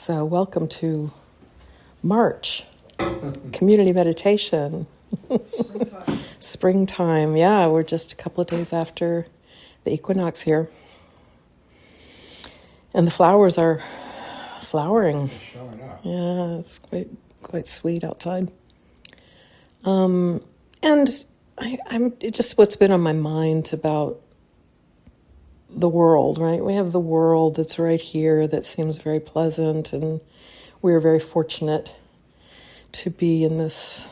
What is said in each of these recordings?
So welcome to March, community meditation. Springtime. Springtime, yeah, we're just a couple of days after the equinox here. And the flowers are flowering. It's showing up. Yeah, it's quite sweet outside. And it's just what's been on my mind about the world, right? We have the world that's right here that seems very pleasant, and we're very fortunate to be in this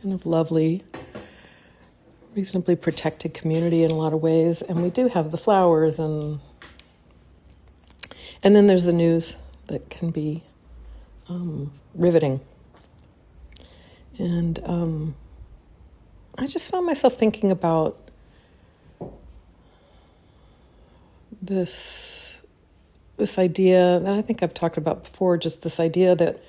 kind of lovely, reasonably protected community in a lot of ways. And we do have the flowers, and then there's the news that can be riveting. And I just found myself thinking about this idea that I think I've talked about before, just this idea that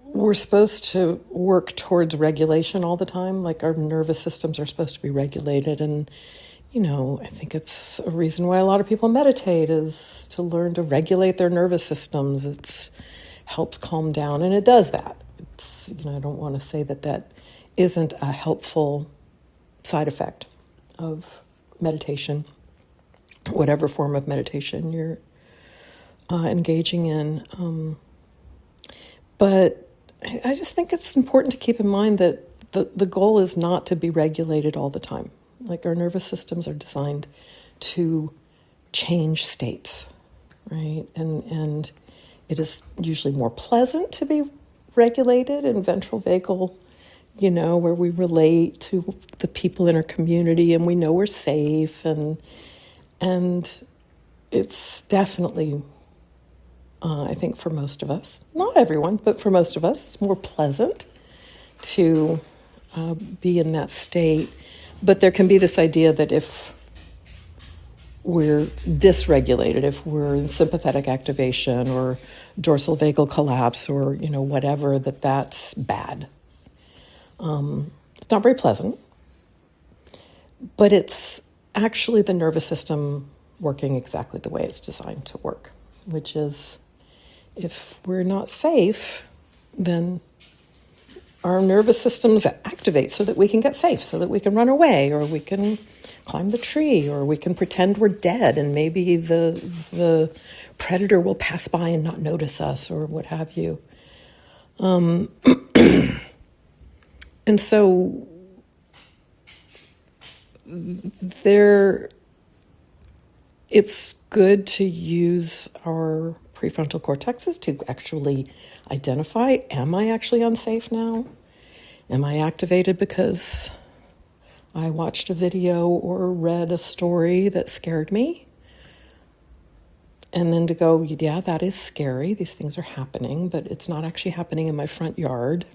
we're supposed to work towards regulation all the time, like our nervous systems are supposed to be regulated. And, I think it's a reason why a lot of people meditate is to learn to regulate their nervous systems. It helps calm down, and it does that. I don't want to say that isn't a helpful side effect of meditation, whatever form of meditation you're engaging in. But I just think it's important to keep in mind that the goal is not to be regulated all the time. Like, our nervous systems are designed to change states, right? And it is usually more pleasant to be regulated in ventral vagal, where we relate to the people in our community and we know we're safe, and it's definitely, I think for most of us, not everyone, but for most of us, it's more pleasant to be in that state. But there can be this idea that if we're dysregulated, if we're in sympathetic activation or dorsal vagal collapse or, whatever, that's bad. It's not very pleasant, but it's actually the nervous system working exactly the way it's designed to work, which is if we're not safe, then our nervous systems activate so that we can get safe, so that we can run away, or we can climb the tree, or we can pretend we're dead and maybe the predator will pass by and not notice us, or what have you. And so it's good to use our prefrontal cortexes to actually identify, am I actually unsafe now? Am I activated because I watched a video or read a story that scared me? And then to go, yeah, that is scary. These things are happening, but it's not actually happening in my front yard.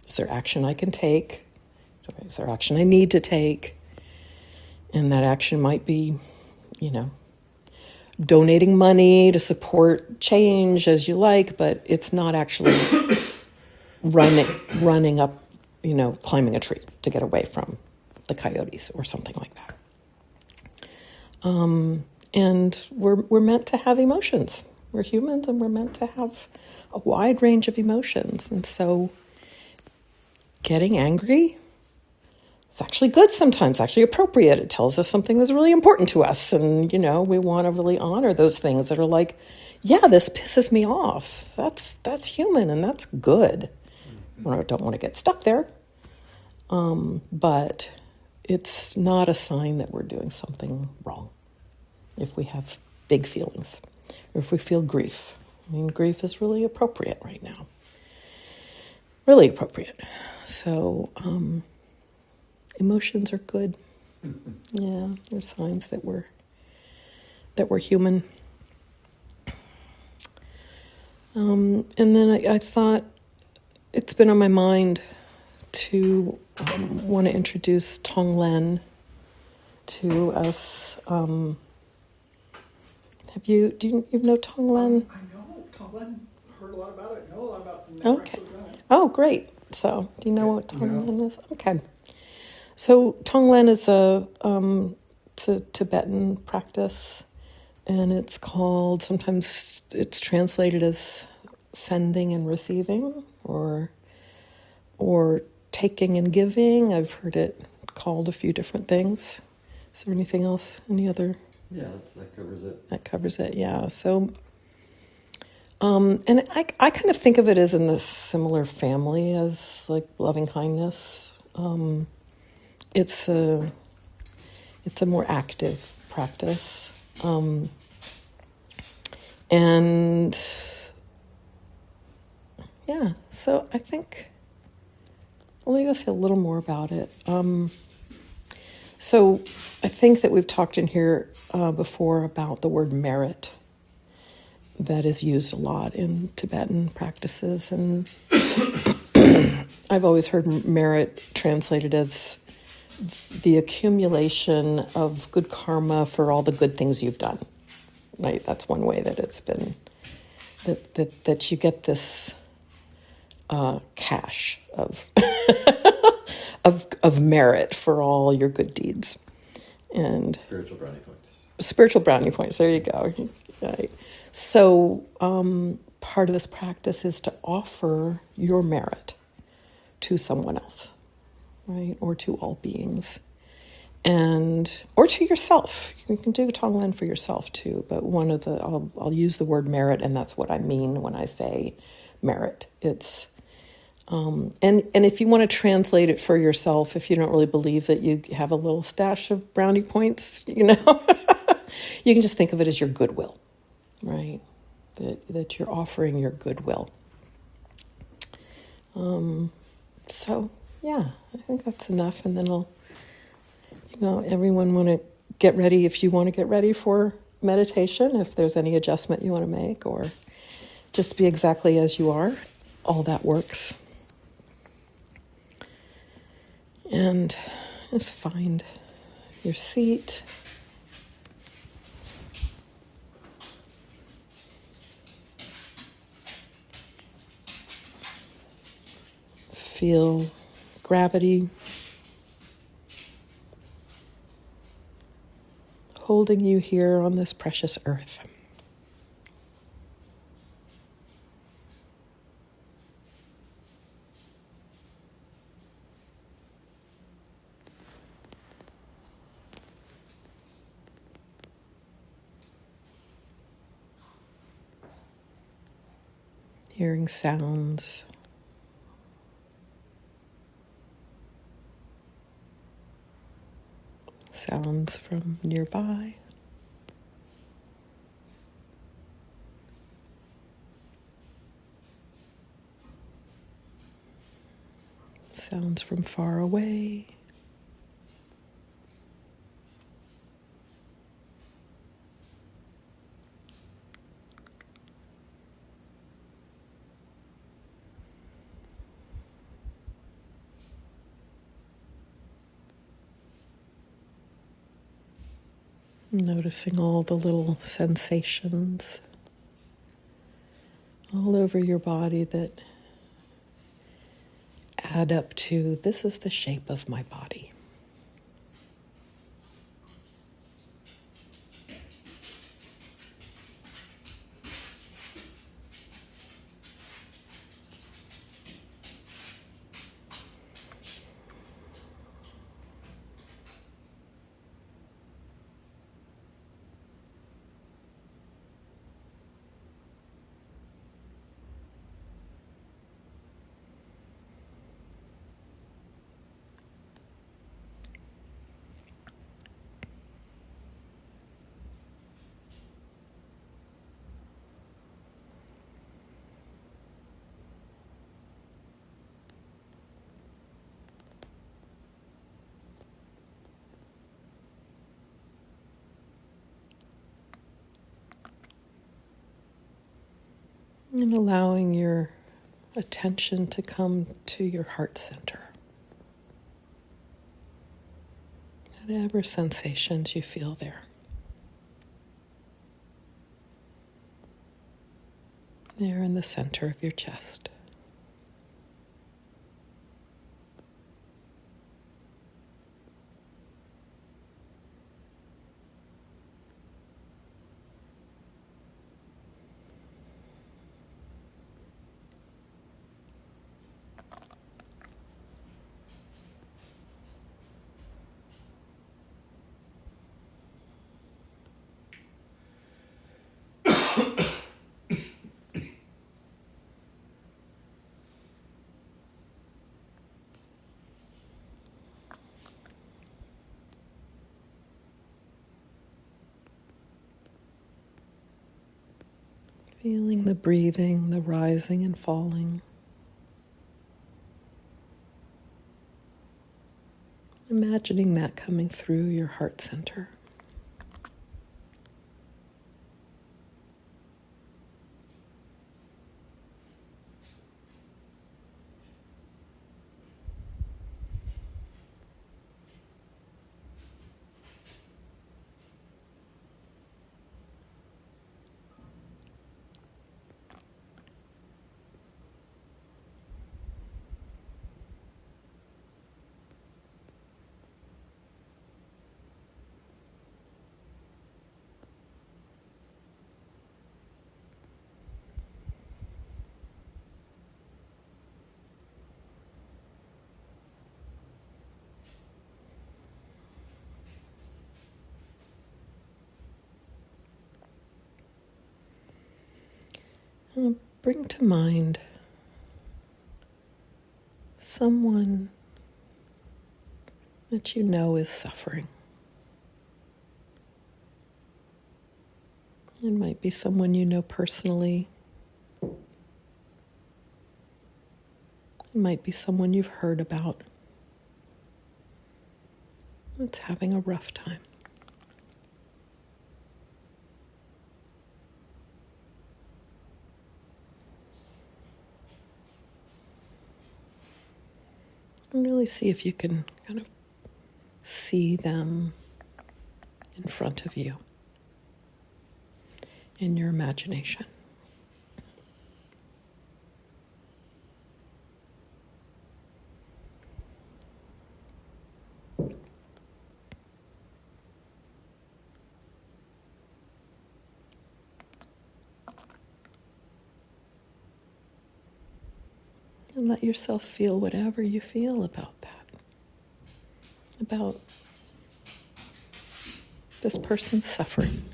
Is there action I can take? Is there action I need to take? And that action might be, donating money to support change as you like, but it's not actually running up, climbing a tree to get away from the coyotes or something like that. And we're meant to have emotions. We're humans, and we're meant to have a wide range of emotions. And so getting angry, it's actually good sometimes, actually appropriate. It tells us something that's really important to us. And, we want to really honor those things that are like, yeah, this pisses me off. That's human, and that's good. I don't want to get stuck there. But it's not a sign that we're doing something wrong if we have big feelings, or if we feel grief. Grief is really appropriate right now. Really appropriate. So, emotions are good. Yeah, they're signs that we're human. And then I thought it's been on my mind to want to introduce Tonglen to us. Do you know Tonglen? I know Tonglen. Heard a lot about it. Know a lot about it. Okay. Oh, great. So, do you know what Tonglen is? Okay. So Tonglen is a Tibetan practice And it's called, sometimes it's translated as sending and receiving, or taking and giving. I've heard it called a few different things. Is there anything else? Any other? Yeah, that covers it. That covers it, yeah. So, and I kind of think of it as in this similar family as like loving kindness. It's a more active practice, and yeah. So I think I'll maybe say a little more about it. So I think that we've talked in here before about the word merit that is used a lot in Tibetan practices, and I've always heard merit translated as the accumulation of good karma for all the good things you've done. Right? That's one way that it's been that you get this cache of of merit for all your good deeds, and Spiritual brownie points. Spiritual brownie points. There you go. Right. So part of this practice is to offer your merit to someone else, right, or to all beings, or to yourself. You can do Tonglen for yourself too. But I'll use the word merit, and that's what I mean when I say merit. It's and if you want to translate it for yourself, if you don't really believe that you have a little stash of brownie points, you can just think of it as your goodwill, right? That you're offering your goodwill. So yeah, I think that's enough. And then everyone want to get ready. If you want to get ready for meditation, if there's any adjustment you want to make, or just be exactly as you are, all that works. And just find your seat. Feel gravity holding you here on this precious earth. Hearing sounds. Sounds from nearby. Sounds from far away. Noticing all the little sensations all over your body that add up to, this is the shape of my body. And allowing your attention to come to your heart center. Whatever sensations you feel there. There in the center of your chest. Feeling the breathing, the rising and falling. Imagining that coming through your heart center. Bring to mind someone that you know is suffering. It might be someone you know personally. It might be someone you've heard about that's having a rough time. And really see if you can kind of see them in front of you in your imagination. And let yourself feel whatever you feel about that. About this person's suffering.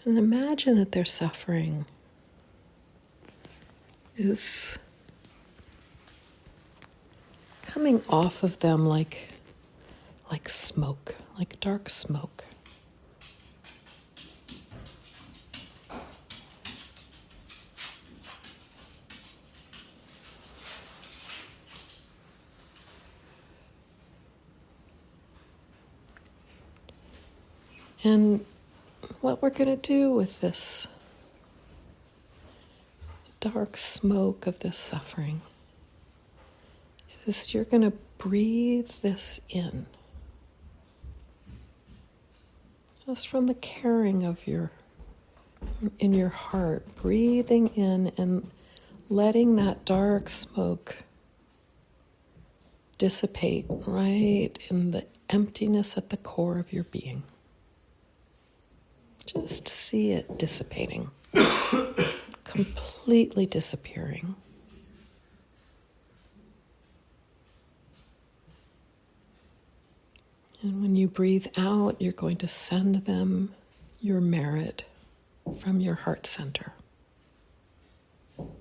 And imagine that their suffering is coming off of them like smoke, like dark smoke. And what we're going to do with this dark smoke of this suffering is you're going to breathe this in. Just from the caring of in your heart, breathing in and letting that dark smoke dissipate right in the emptiness at the core of your being. Just see it dissipating, completely disappearing. And when you breathe out, you're going to send them your merit from your heart center. So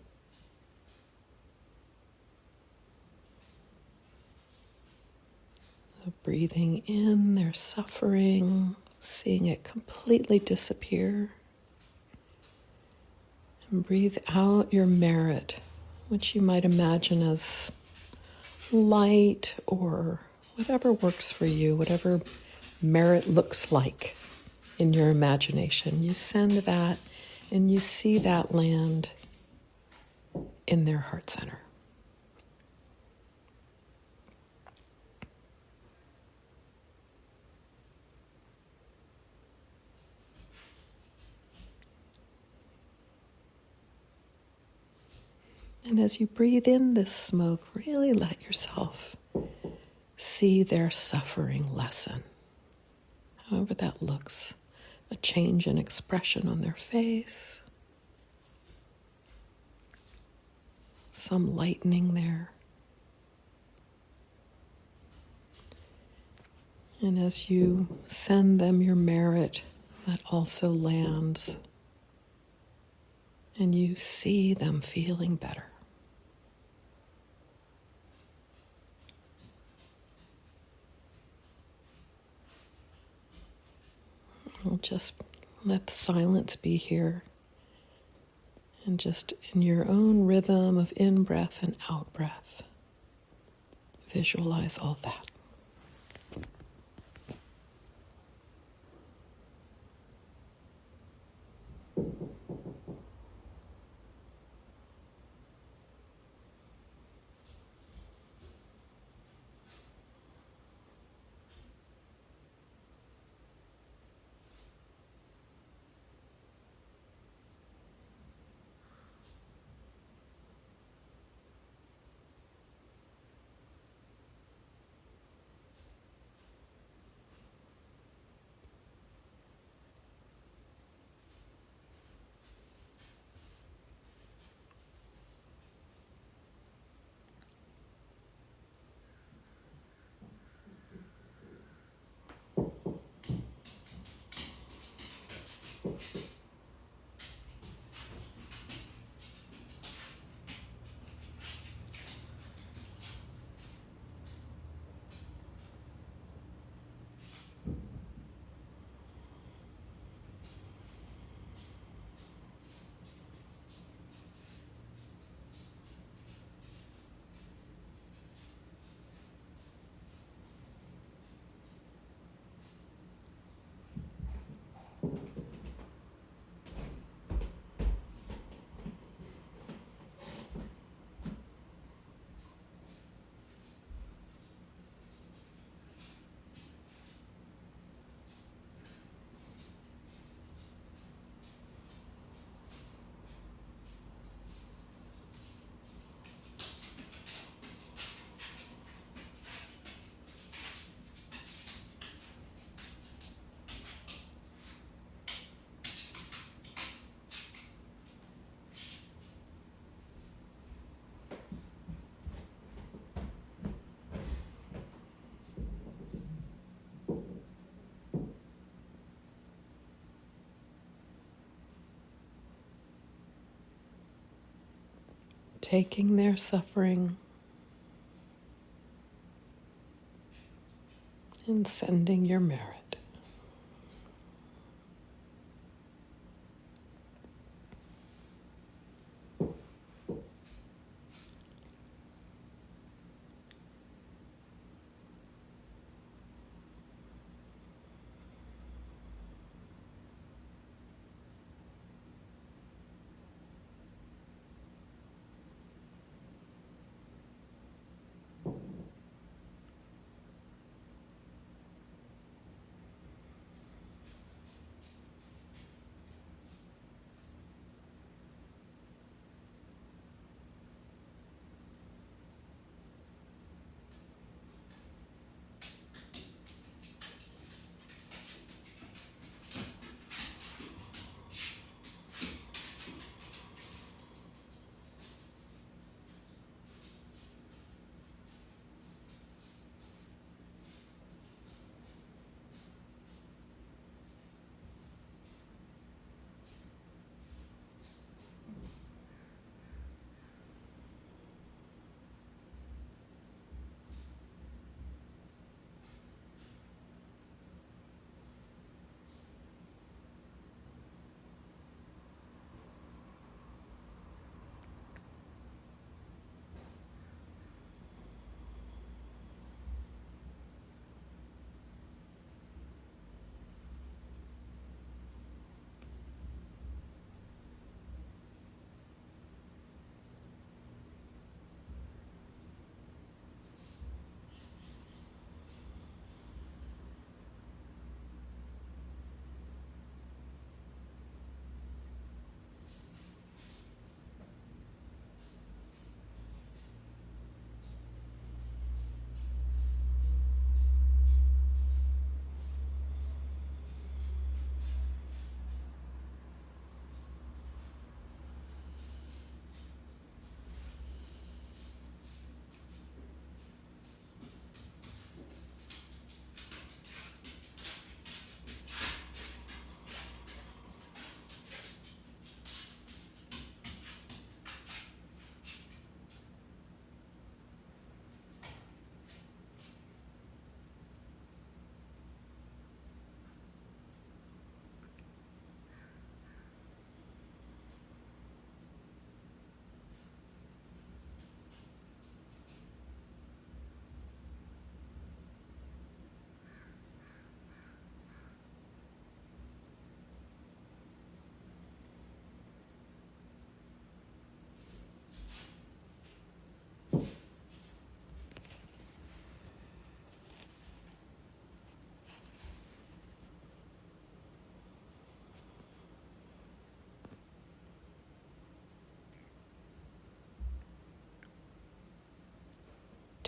breathing in their suffering, seeing it completely disappear. And breathe out your merit, which you might imagine as light or whatever works for you, whatever merit looks like in your imagination. You send that and you see that land in their heart center. And as you breathe in this smoke, really let yourself see their suffering lessen. however that looks, a change in expression on their face, some lightening there. And as you send them your merit, that also lands, and you see them feeling better. We'll just let the silence be here, and just in your own rhythm of in-breath and out-breath, visualize all that. Taking their suffering and sending your merit.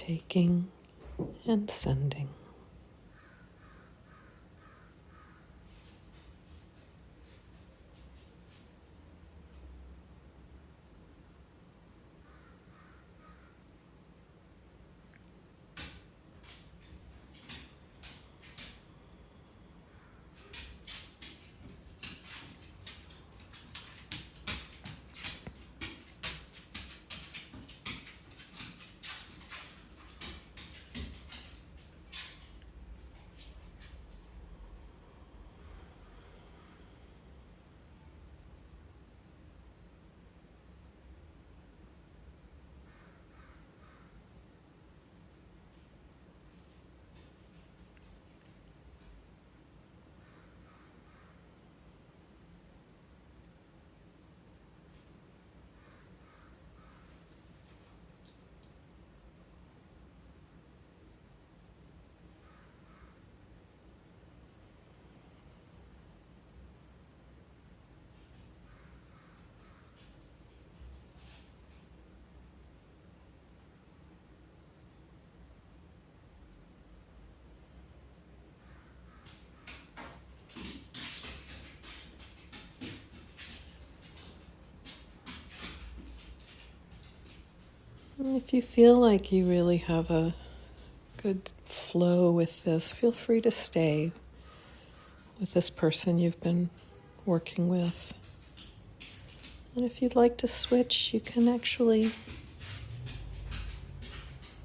taking and sending. And if you feel like you really have a good flow with this, feel free to stay with this person you've been working with. And if you'd like to switch, you can actually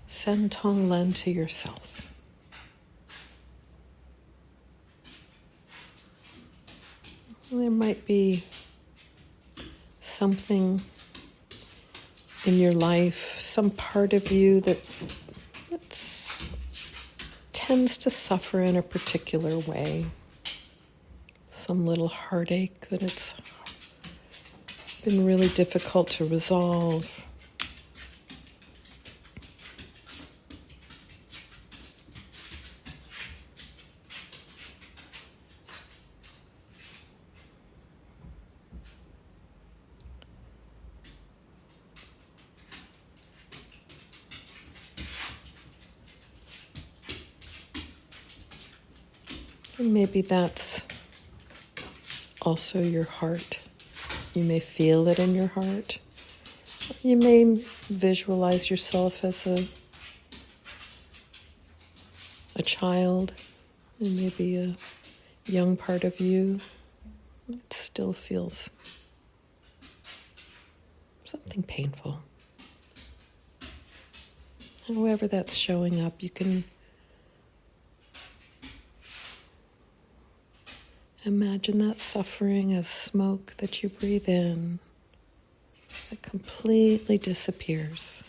send Tonglen to yourself. There might be something in your life, some part of you that tends to suffer in a particular way. Some little heartache that it's been really difficult to resolve. And maybe that's also your heart. You may feel it in your heart. You may visualize yourself as a child, and maybe a young part of you. It still feels something painful. However that's showing up, you can imagine that suffering as smoke that you breathe in that completely disappears.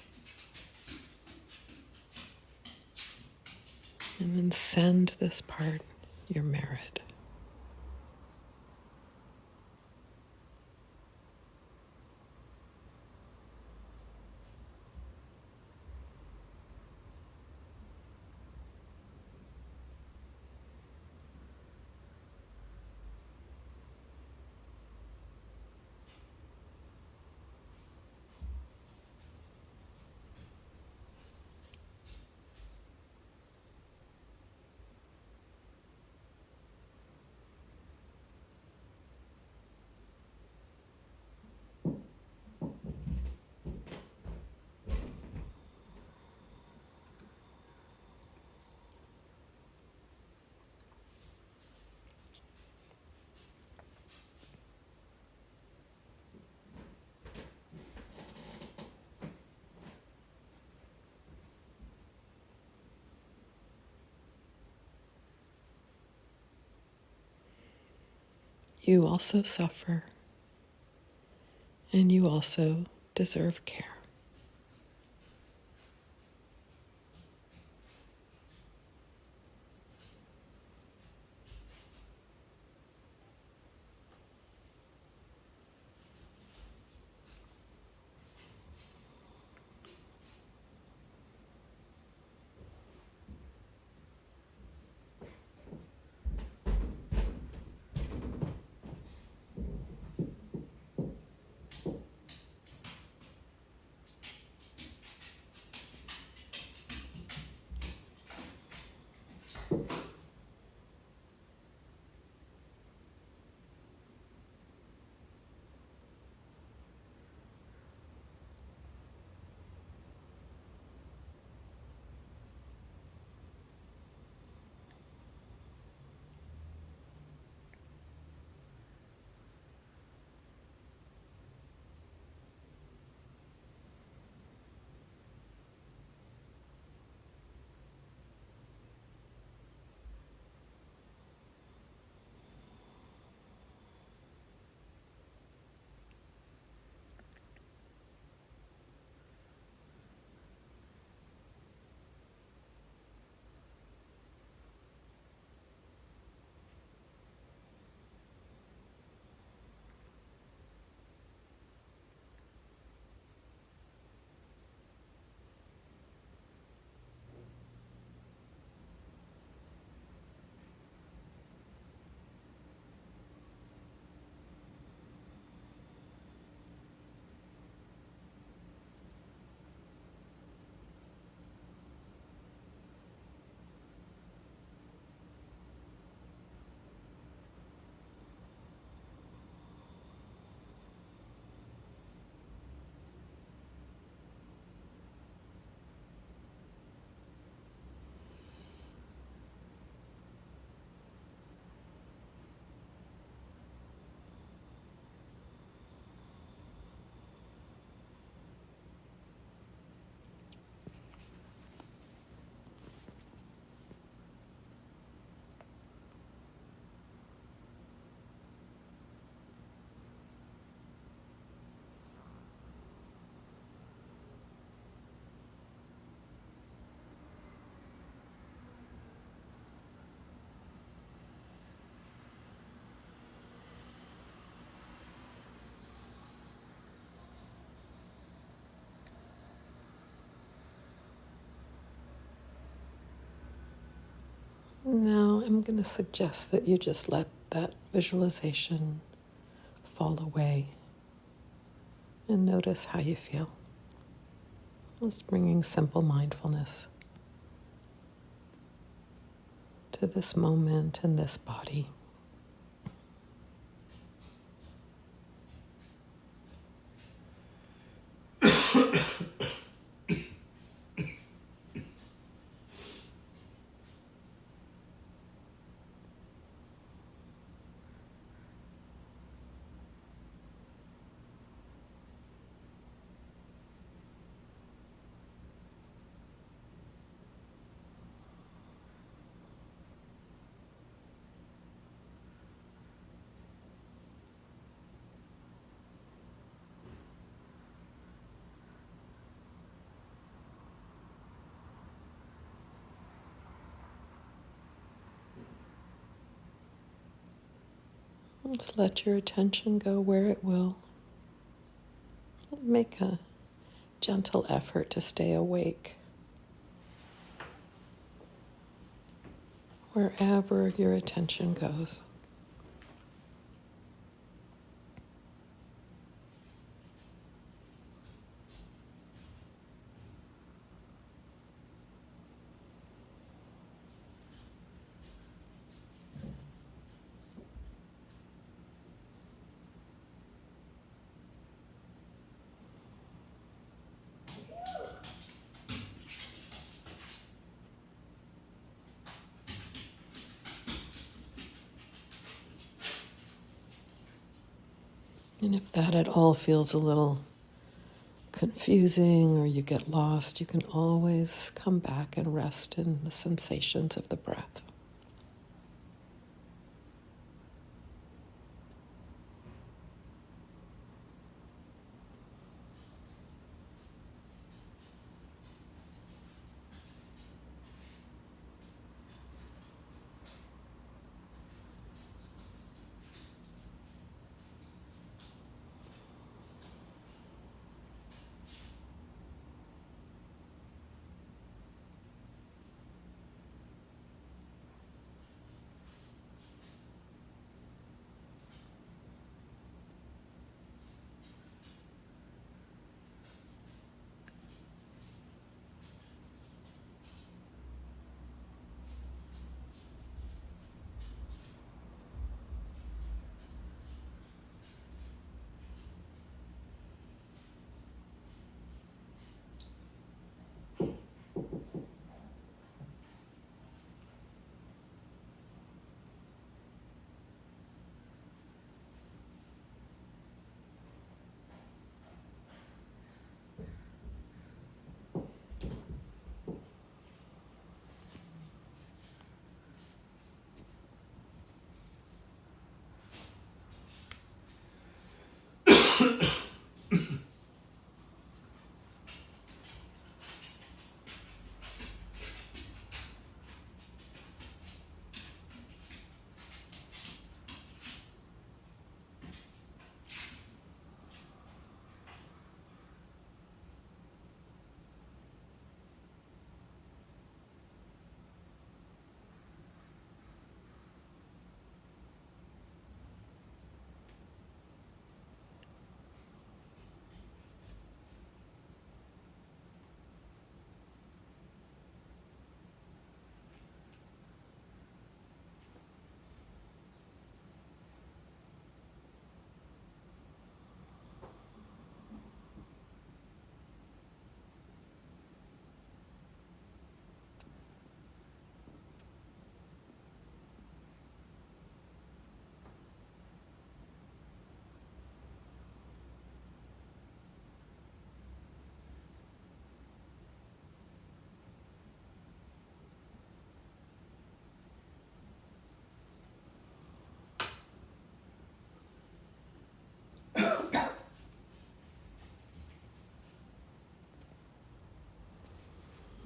And then send this part your merit. You also suffer, and you also deserve care. Now I'm going to suggest that you just let that visualization fall away and notice how you feel. Just bringing simple mindfulness to this moment and this body. Just let your attention go where it will. Make a gentle effort to stay awake wherever your attention goes. And if that at all feels a little confusing or you get lost, you can always come back and rest in the sensations of the breath.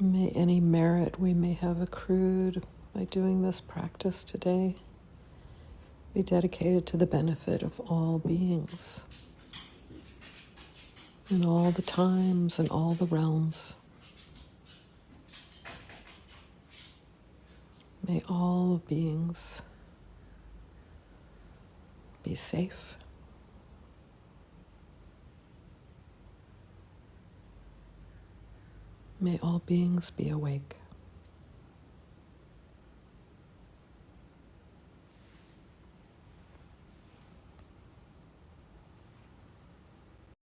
May any merit we may have accrued by doing this practice today be dedicated to the benefit of all beings in all the times and all the realms. May all beings be safe. May all beings be awake.